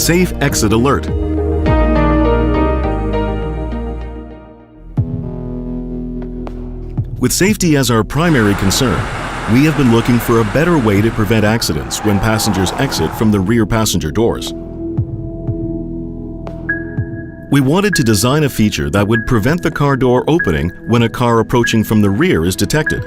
Safe Exit Alert. With safety as our primary concern, we have been looking for a better way to prevent accidents when passengers exit from the rear passenger doors. We wanted to design a feature that would prevent the car door opening when a car approaching from the rear is detected.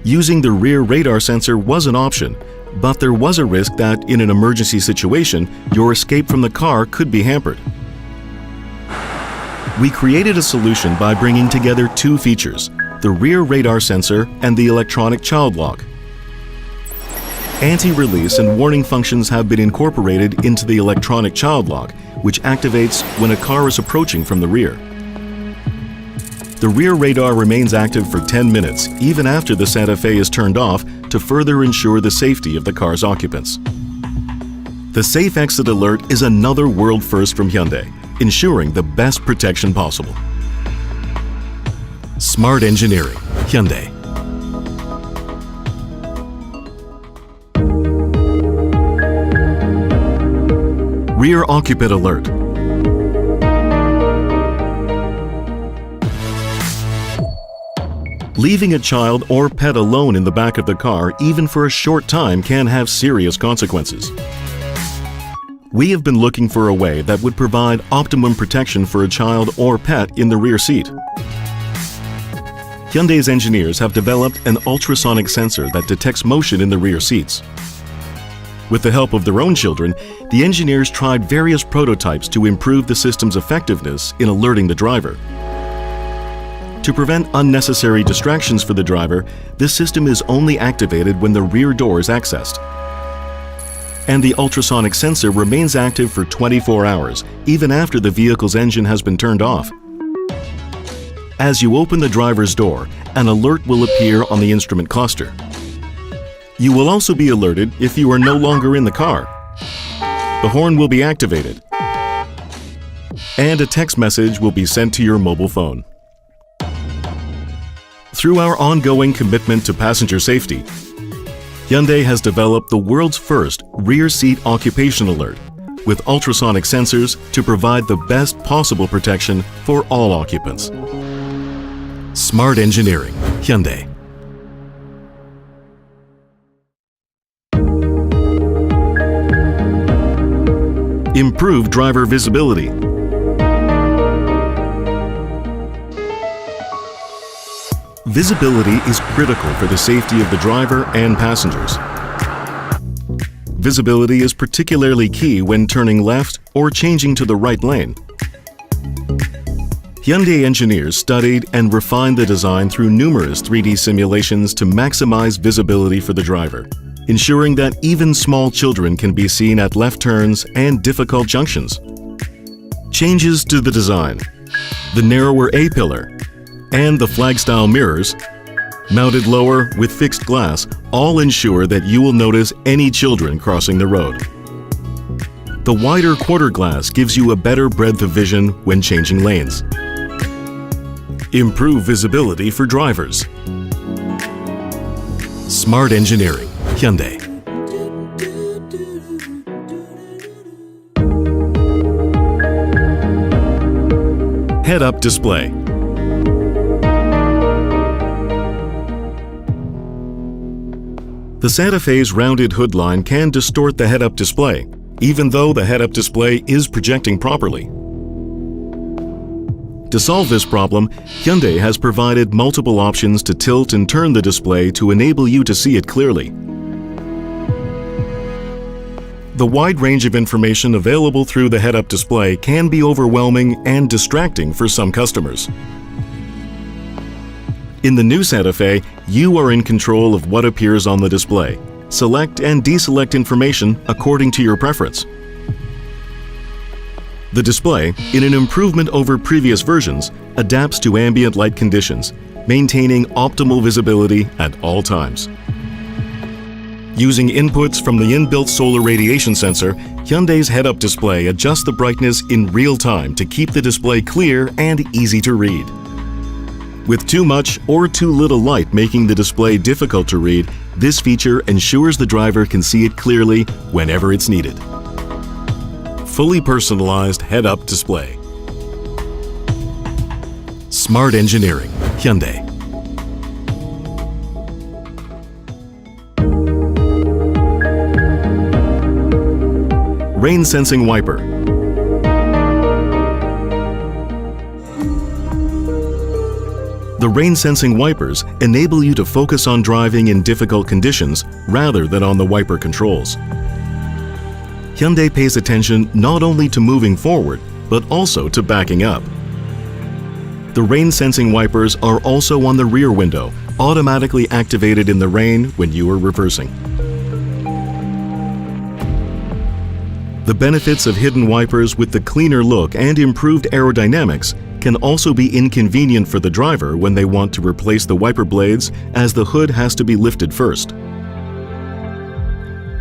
Using the rear radar sensor was an option, but there was a risk that in an emergency situation, your escape from the car could be hampered. We created a solution by bringing together two features, the rear radar sensor and the electronic child lock. Anti-release and warning functions have been incorporated into the electronic child lock, which activates when a car is approaching from the rear. The rear radar remains active for 10 minutes, even after the Santa Fe is turned off, to further ensure the safety of the car's occupants. The Safe Exit Alert is another world first from Hyundai, ensuring the best protection possible. Smart engineering, Hyundai. Rear Occupant Alert. Leaving a child or pet alone in the back of the car, even for a short time, can have serious consequences. We have been looking for a way that would provide optimum protection for a child or pet in the rear seat. Hyundai's engineers have developed an ultrasonic sensor that detects motion in the rear seats. With the help of their own children, the engineers tried various prototypes to improve the system's effectiveness in alerting the driver. To prevent unnecessary distractions for the driver, this system is only activated when the rear door is accessed. And the ultrasonic sensor remains active for 24 hours, even after the vehicle's engine has been turned off. As you open the driver's door, an alert will appear on the instrument cluster. You will also be alerted if you are no longer in the car. The horn will be activated, and a text message will be sent to your mobile phone. Through our ongoing commitment to passenger safety, Hyundai has developed the world's first rear seat occupation alert with ultrasonic sensors to provide the best possible protection for all occupants. Smart engineering, Hyundai. Improve driver visibility. Visibility is critical for the safety of the driver and passengers. Visibility is particularly key when turning left or changing to the right lane. Hyundai engineers studied and refined the design through numerous 3D simulations to maximize visibility for the driver, ensuring that even small children can be seen at left turns and difficult junctions. Changes to the design, the narrower A-pillar, and the flag-style mirrors, mounted lower with fixed glass, all ensure that you will notice any children crossing the road. The wider quarter glass gives you a better breadth of vision when changing lanes. Improve visibility for drivers. Smart engineering, Hyundai. Head-up display. The Santa Fe's rounded hood line can distort the head-up display, even though the head-up display is projecting properly. To solve this problem, Hyundai has provided multiple options to tilt and turn the display to enable you to see it clearly. The wide range of information available through the head-up display can be overwhelming and distracting for some customers. In the new Santa Fe, you are in control of what appears on the display. Select and deselect information according to your preference. The display, in an improvement over previous versions, adapts to ambient light conditions, maintaining optimal visibility at all times. Using inputs from the inbuilt solar radiation sensor, Hyundai's head-up display adjusts the brightness in real time to keep the display clear and easy to read. With too much or too little light making the display difficult to read, This feature ensures the driver can see it clearly whenever it's needed. Fully personalized head-up display. Smart engineering, Hyundai. Rain sensing wiper. The rain sensing wipers enable you to focus on driving in difficult conditions rather than on the wiper controls. Hyundai pays attention not only to moving forward, but also to backing up. The rain sensing wipers are also on the rear window, automatically activated in the rain when you are reversing. The benefits of hidden wipers with the cleaner look and improved aerodynamics can also be inconvenient for the driver when they want to replace the wiper blades, as the hood has to be lifted first.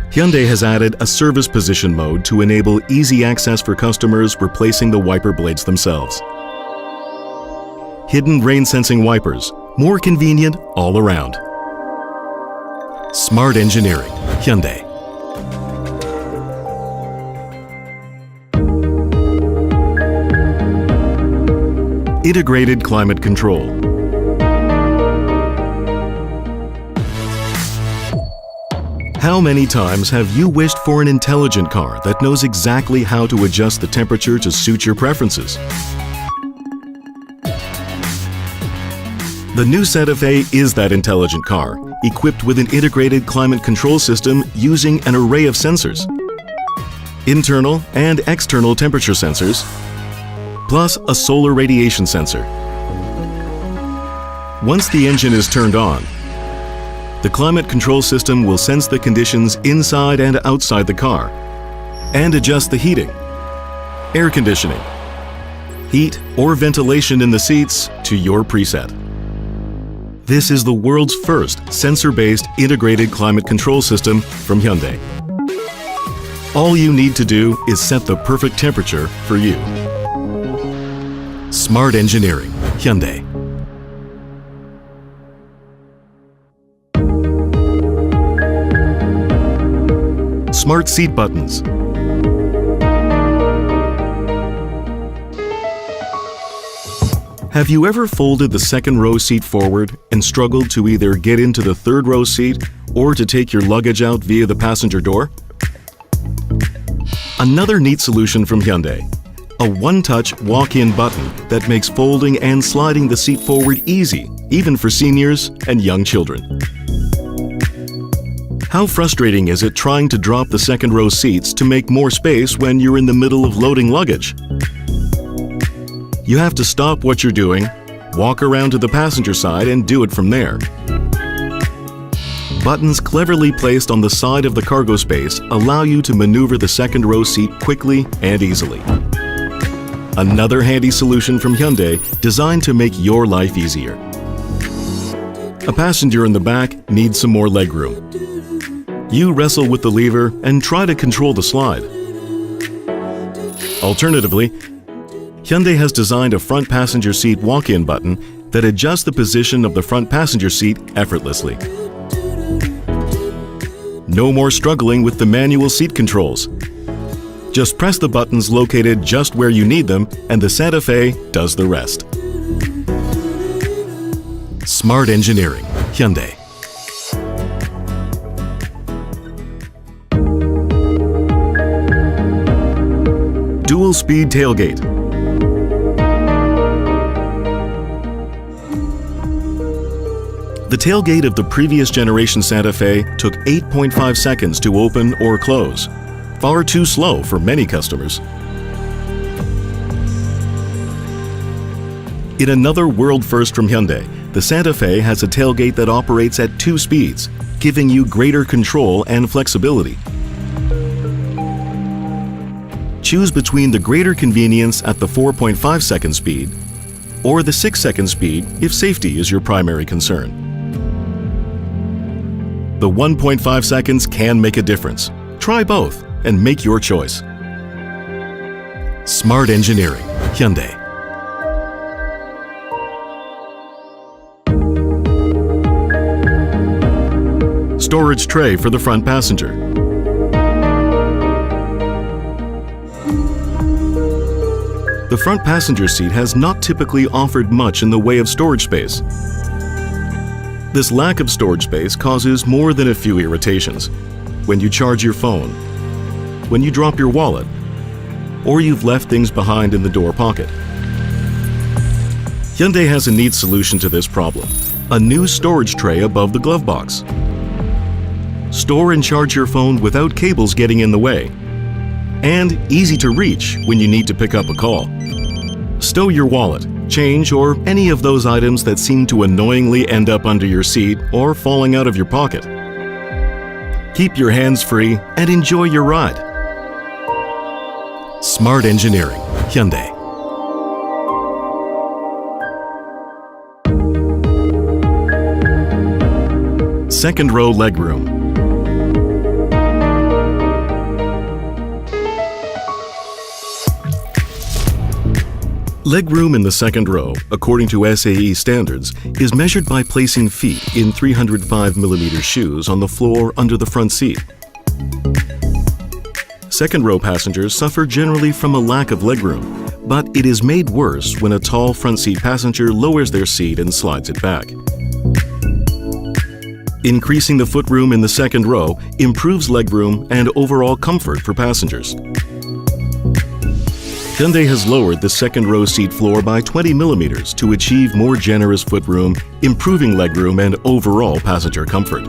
Hyundai has added a service position mode to enable easy access for customers replacing the wiper blades themselves. Hidden rain sensing wipers, more convenient all around. Smart engineering, Hyundai. Integrated climate control. How many times have you wished for an intelligent car that knows exactly how to adjust the temperature to suit your preferences? The new Santa Fe is that intelligent car, equipped with an integrated climate control system using an array of sensors. Internal and external temperature sensors, plus a solar radiation sensor. Once the engine is turned on, the climate control system will sense the conditions inside and outside the car and adjust the heating, air conditioning, heat or ventilation in the seats to your preset. This is the world's first sensor-based integrated climate control system from Hyundai. All you need to do is set the perfect temperature for you. Smart engineering, Hyundai. Smart seat buttons. Have you ever folded the second row seat forward and struggled to either get into the third row seat or to take your luggage out via the passenger door? Another neat solution from Hyundai. A one-touch walk-in button that makes folding and sliding the seat forward easy, even for seniors and young children. How frustrating is it trying to drop the second row seats to make more space when you're in the middle of loading luggage? You have to stop what you're doing, walk around to the passenger side and do it from there. Buttons cleverly placed on the side of the cargo space allow you to maneuver the second row seat quickly and easily. Another handy solution from Hyundai designed to make your life easier. A passenger in the back needs some more legroom. You wrestle with the lever and try to control the slide. Alternatively, Hyundai has designed a front passenger seat walk-in button that adjusts the position of the front passenger seat effortlessly. No more struggling with the manual seat controls. Just press the buttons located just where you need them, and the Santa Fe does the rest. Smart engineering, Hyundai. Dual-speed tailgate. The tailgate of the previous generation Santa Fe took 8.5 seconds to open or close. Far too slow for many customers. In another world first from Hyundai, the Santa Fe has a tailgate that operates at 2 speeds, giving you greater control and flexibility. Choose between the greater convenience at the 4.5 second speed or the 6 second speed if safety is your primary concern. The 1.5 seconds can make a difference. Try both and make your choice. Smart engineering, Hyundai. storage tray for the front passenger. The front passenger seat has not typically offered much in the way of storage space. This lack of storage space causes more than a few irritations. When you charge your phone, when you drop your wallet, or you've left things behind in the door pocket. Hyundai has a neat solution to this problem: a new storage tray above the glove box. Store and charge your phone without cables getting in the way, and easy to reach when you need to pick up a call. Stow your wallet, change, or any of those items that seem to annoyingly end up under your seat or falling out of your pocket. Keep your hands free and enjoy your ride. Smart engineering, Hyundai. Second row legroom. Legroom in the second row, according to SAE standards, is measured by placing feet in 305mm shoes on the floor under the front seat. Second row passengers suffer generally from a lack of legroom, but it is made worse when a tall front seat passenger lowers their seat and slides it back. Increasing the footroom in the second row improves legroom and overall comfort for passengers. Hyundai has lowered the second row seat floor by 20mm to achieve more generous footroom, improving legroom and overall passenger comfort.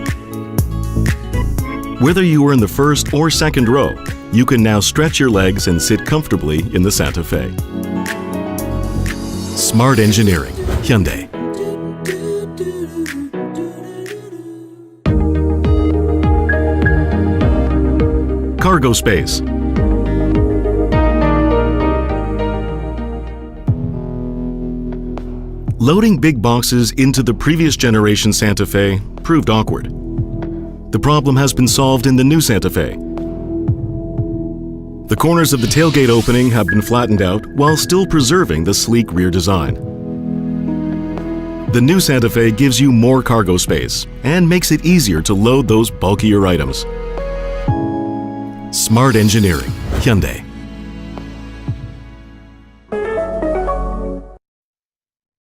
Whether you are in the first or second row, you can now stretch your legs and sit comfortably in the Santa Fe. Smart engineering, Hyundai. Cargo space. Loading big boxes into the previous generation Santa Fe proved awkward. The problem has been solved in the new Santa Fe. The corners of the tailgate opening have been flattened out while still preserving the sleek rear design. The new Santa Fe gives you more cargo space and makes it easier to load those bulkier items. Smart engineering, Hyundai.